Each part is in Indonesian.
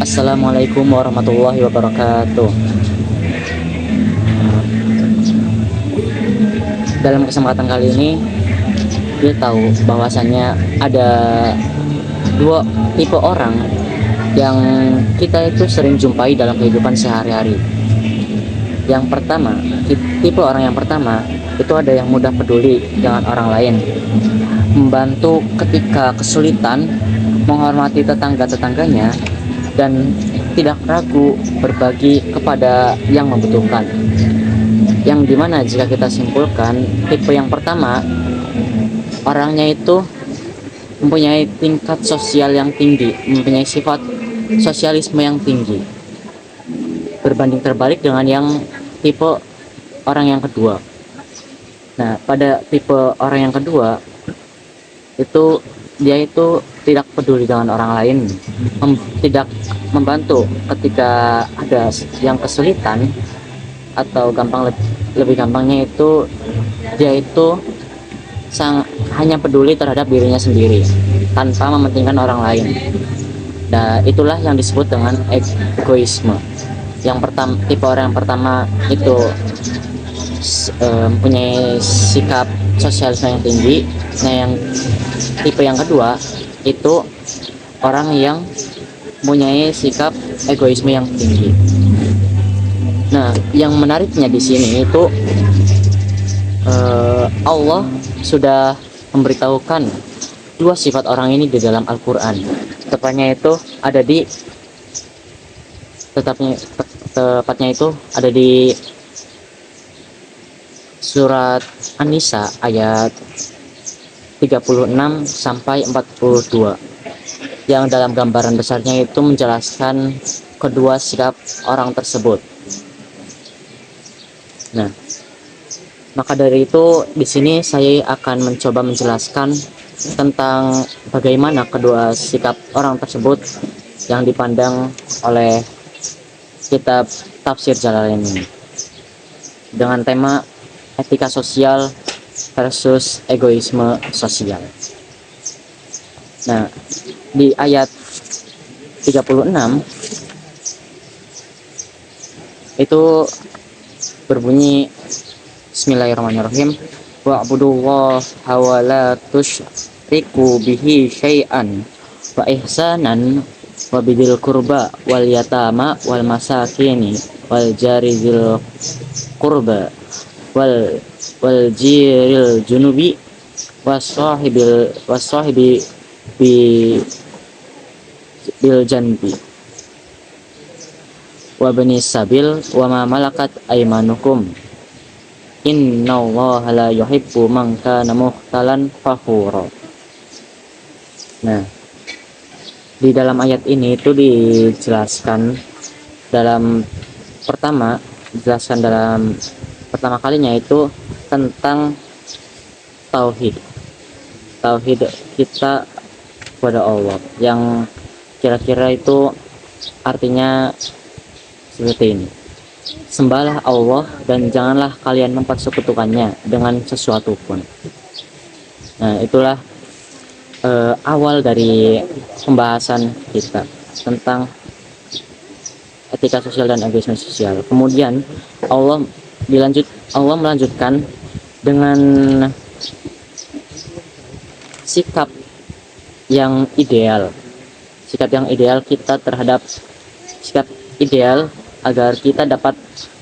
Assalamualaikum warahmatullahi wabarakatuh. Dalam kesempatan kali ini kita tahu bahwasannya ada dua tipe orang yang kita itu sering jumpai dalam kehidupan sehari-hari. Yang pertama, tipe orang yang pertama itu ada yang mudah peduli dengan orang lain, membantu ketika kesulitan, menghormati tetangga-tetangganya, dan tidak ragu berbagi kepada yang membutuhkan. Yang dimana jika kita simpulkan, tipe yang pertama, orangnya itu mempunyai tingkat sosial yang tinggi, mempunyai sifat sosialisme yang tinggi, berbanding terbalik dengan yang tipe orang yang kedua. Nah, pada tipe orang yang kedua itu dia itu tidak peduli dengan orang lain, tidak membantu ketika ada yang kesulitan, atau lebih gampangnya itu dia itu hanya peduli terhadap dirinya sendiri tanpa mementingkan orang lain. Nah, itulah yang disebut dengan egoisme. Yang pertama, tipe orang yang pertama itu mempunyai sikap sosialisme yang tinggi. Nah, yang tipe yang kedua itu orang yang mempunyai sikap egoisme yang tinggi. Nah, yang menariknya di sini itu Allah sudah memberitahukan dua sifat orang ini di dalam Al-Quran. Tepatnya itu ada di tepatnya itu ada di surat An-Nisa ayat 36 sampai 42, yang dalam gambaran besarnya itu menjelaskan kedua sikap orang tersebut. Nah, maka dari itu di sini saya akan mencoba menjelaskan tentang bagaimana kedua sikap orang tersebut yang dipandang oleh kitab Tafsir Jalalain dengan tema etika sosial versus egoisme sosial. Nah, di ayat 36 itu berbunyi, Bismillahirrahmanirrahim, wa'budullaha wa la tusyriku bihi syai'an wa ihsanan wa bidil kurba wal yatama wal masakini wal jari dzil qurba wal jiril junubi wasahibi bil janbi wa bani sabil wa ma malakat aymanukum innallaha la yuhibbu man kana mukhtalan fakhura. Nah, di dalam ayat ini itu dijelaskan dalam pertama kalinya itu tentang tauhid kita kepada Allah, yang kira-kira itu artinya seperti ini: sembahlah Allah dan janganlah kalian mempersekutukannya dengan sesuatu pun. Nah, itulah awal dari pembahasan kita tentang etika sosial dan egoisme sosial. Kemudian Allah melanjutkan dengan sikap yang ideal agar kita dapat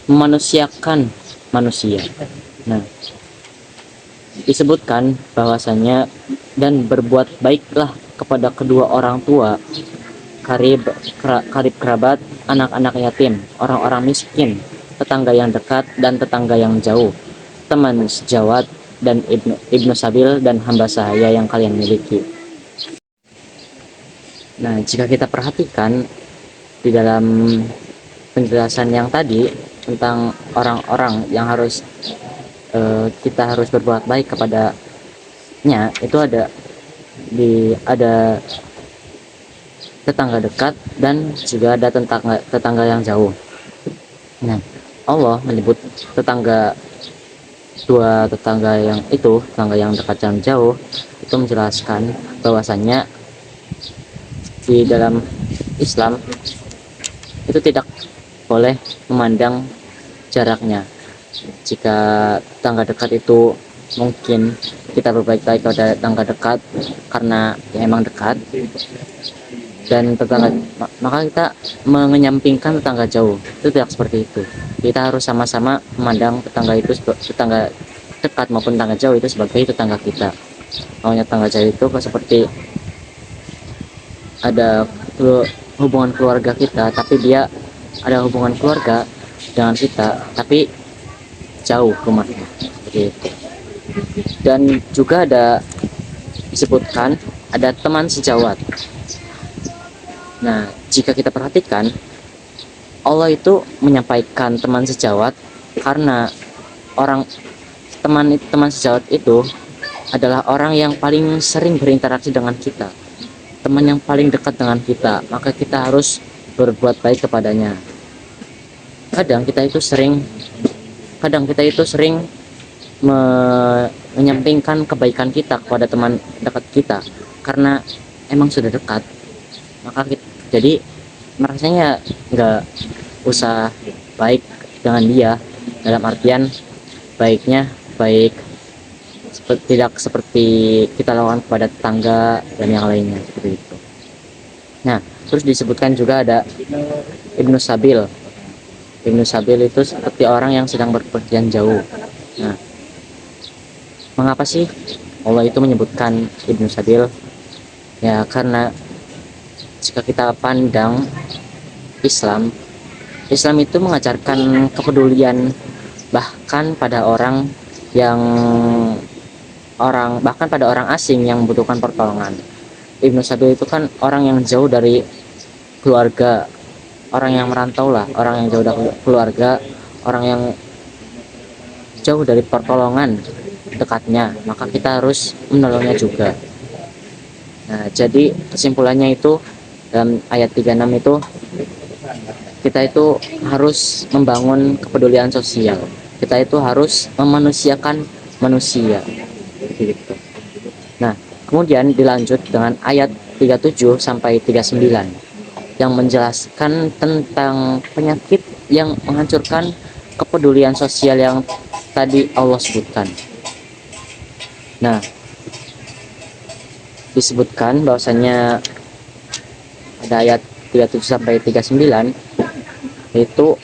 memanusiakan manusia. Nah, disebutkan bahwasanya dan berbuat baiklah kepada kedua orang tua, karib kerabat, anak-anak yatim, orang-orang miskin, tetangga yang dekat dan tetangga yang jauh, teman sejawat dan ibnu sabil dan hamba sahaya yang kalian miliki. Nah, jika kita perhatikan di dalam penjelasan yang tadi tentang orang-orang yang kita harus berbuat baik kepadanya, itu ada tetangga dekat dan juga ada tetangga yang jauh. Nah, Allah menyebut dua tetangga yang dekat dan jauh itu menjelaskan bahwasannya di dalam Islam itu tidak boleh memandang jaraknya. Jika tetangga dekat itu mungkin kita berbaik-baik pada tetangga dekat karena ya emang dekat, dan tetangga maka kita menyampingkan tetangga jauh, itu tidak seperti itu. Kita harus sama-sama memandang tetangga itu tetangga dekat maupun tetangga jauh itu sebagai tetangga kita. Maunya tetangga jauh itu seperti ada hubungan keluarga kita, tapi dia ada hubungan keluarga dengan kita tapi jauh rumahnya, seperti itu. Dan juga ada disebutkan ada teman sejawat. Nah, jika kita perhatikan, Allah itu menyampaikan teman sejawat karena teman sejawat itu adalah orang yang paling sering berinteraksi dengan kita, teman yang paling dekat dengan kita, maka kita harus berbuat baik kepadanya. Kadang kita itu sering menyampingkan kebaikan kita kepada teman dekat kita karena emang sudah dekat, maka jadi merasanya nggak usah baik dengan dia, dalam artian baiknya baik tidak seperti kita lakukan kepada tetangga dan yang lainnya, seperti itu. Nah, terus disebutkan juga ada Ibnu Sabil. Ibnu Sabil itu seperti orang yang sedang berpergian jauh. Nah, mengapa sih Allah itu menyebutkan Ibnu Sabil? Ya karena jika kita pandang Islam itu mengajarkan kepedulian bahkan pada orang asing yang membutuhkan pertolongan. Ibnu Sabil itu kan orang yang jauh dari keluarga, orang yang merantau lah, orang yang jauh dari keluarga, orang yang jauh dari pertolongan dekatnya, maka kita harus menolongnya juga. Nah, jadi kesimpulannya itu dalam ayat 36 itu kita itu harus membangun kepedulian sosial, kita itu harus memanusiakan manusia gitu. Nah, kemudian dilanjut dengan ayat 37 sampai 39 yang menjelaskan tentang penyakit yang menghancurkan kepedulian sosial yang tadi Allah sebutkan. Nah, disebutkan bahwasanya pada ayat 37 sampai 39 itu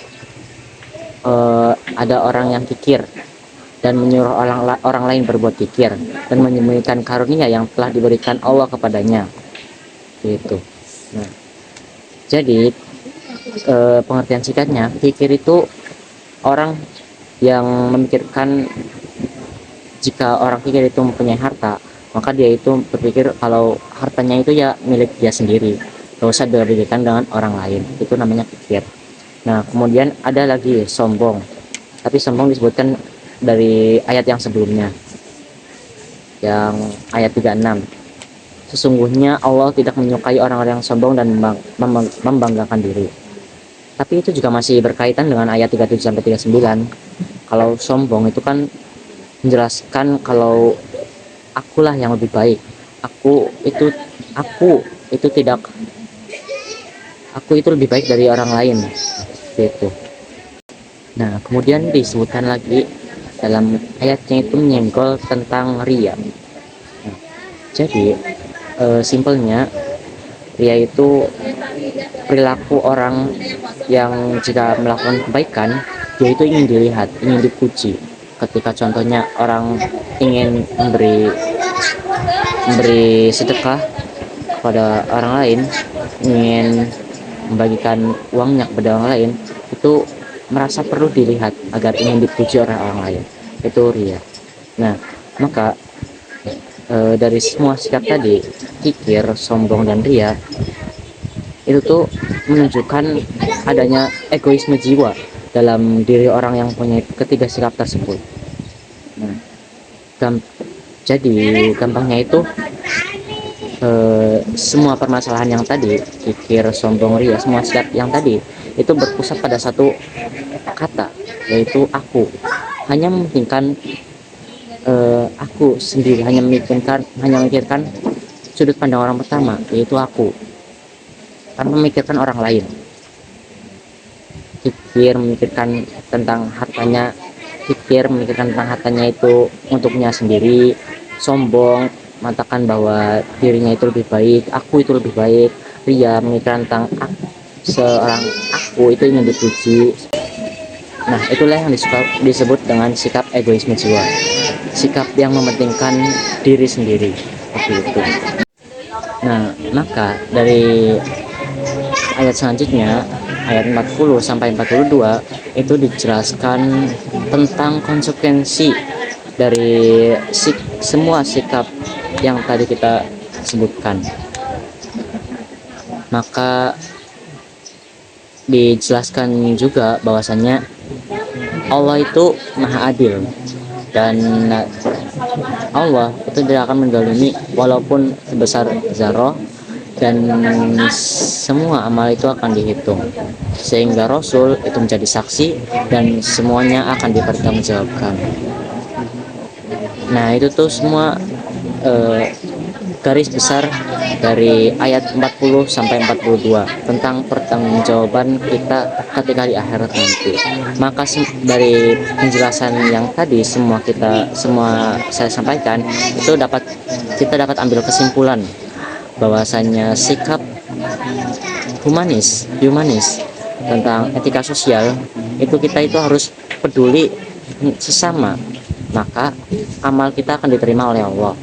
ada orang yang kikir dan menyuruh orang lain berbuat kikir dan menyembunyikan karunia yang telah diberikan Allah kepadanya, gitu. Nah, jadi pengertian singkatnya, kikir itu orang yang memikirkan, jika orang kikir itu mempunyai harta, maka dia itu berpikir kalau hartanya itu ya milik dia sendiri, gak usah diberikan dengan orang lain, itu namanya kikir. Nah, kemudian ada lagi sombong, tapi sombong disebutkan dari ayat yang sebelumnya, yang ayat 36. Sesungguhnya Allah tidak menyukai orang-orang yang sombong dan membanggakan diri. Tapi itu juga masih berkaitan dengan ayat 37 sampai 39. Kalau sombong itu kan menjelaskan kalau akulah yang lebih baik, aku itu lebih baik dari orang lain, gitu. Nah, kemudian disebutkan lagi dalam ayatnya itu menyenggol tentang ria. Nah, jadi simpelnya ria itu perilaku orang yang jika melakukan kebaikan dia itu ingin dilihat, ingin dipuji. Ketika contohnya orang ingin memberi sedekah kepada orang lain, ingin membagikan uangnya kepada orang lain, itu merasa perlu dilihat agar ingin dipuji oleh orang lain, itu ria. Nah, maka dari semua sikap tadi, kikir, sombong, dan ria, itu tuh menunjukkan adanya egoisme jiwa dalam diri orang yang punya ketiga sikap tersebut. Nah, jadi gampangnya itu semua permasalahan yang tadi, kikir, sombong, ria, semua sikap yang tadi itu berpusat pada satu kata, yaitu aku. Hanya mementingkan aku sendiri, hanya memikirkan sudut pandang orang pertama, yaitu aku, tanpa memikirkan orang lain. memikirkan tentang hartanya, memikirkan tentang hartanya itu untuknya sendiri, sombong, mengatakan bahwa dirinya itu lebih baik, aku itu lebih baik, ria, memikirkan tentang seorang aku itu ingin dipuji. Nah, itulah yang disebut dengan sikap egoisme jiwa, sikap yang mementingkan diri sendiri, seperti itu. Nah, maka dari ayat selanjutnya, ayat 40 sampai 42 itu dijelaskan tentang konsekuensi dari semua sikap yang tadi kita sebutkan. Maka dijelaskan juga bahwasanya Allah itu maha adil, dan Allah itu tidak akan mendolimi walaupun sebesar zarah, dan semua amal itu akan dihitung sehingga Rasul itu menjadi saksi dan semuanya akan dipertanggungjawabkan. Nah, itu tuh semua garis besar dari ayat 40 sampai 42 tentang pertanggungjawaban kita ketika di akhirat nanti. Maka dari penjelasan yang tadi semua saya sampaikan itu kita dapat ambil kesimpulan bahwasanya sikap humanis tentang etika sosial itu kita itu harus peduli sesama, maka amal kita akan diterima oleh Allah.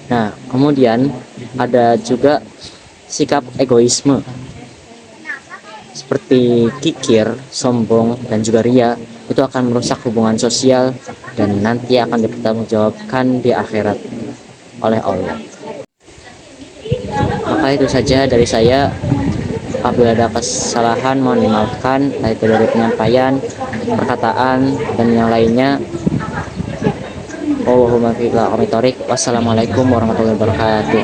Nah, kemudian ada juga sikap egoisme seperti kikir, sombong, dan juga ria. Itu akan merusak hubungan sosial dan nanti akan dipertanggungjawabkan di akhirat oleh Allah. Maka itu saja dari saya. Apabila ada kesalahan mohon dimaafkan, itu dari penyampaian, perkataan, dan yang lainnya. Wassalamualaikum warahmatullahi wabarakatuh.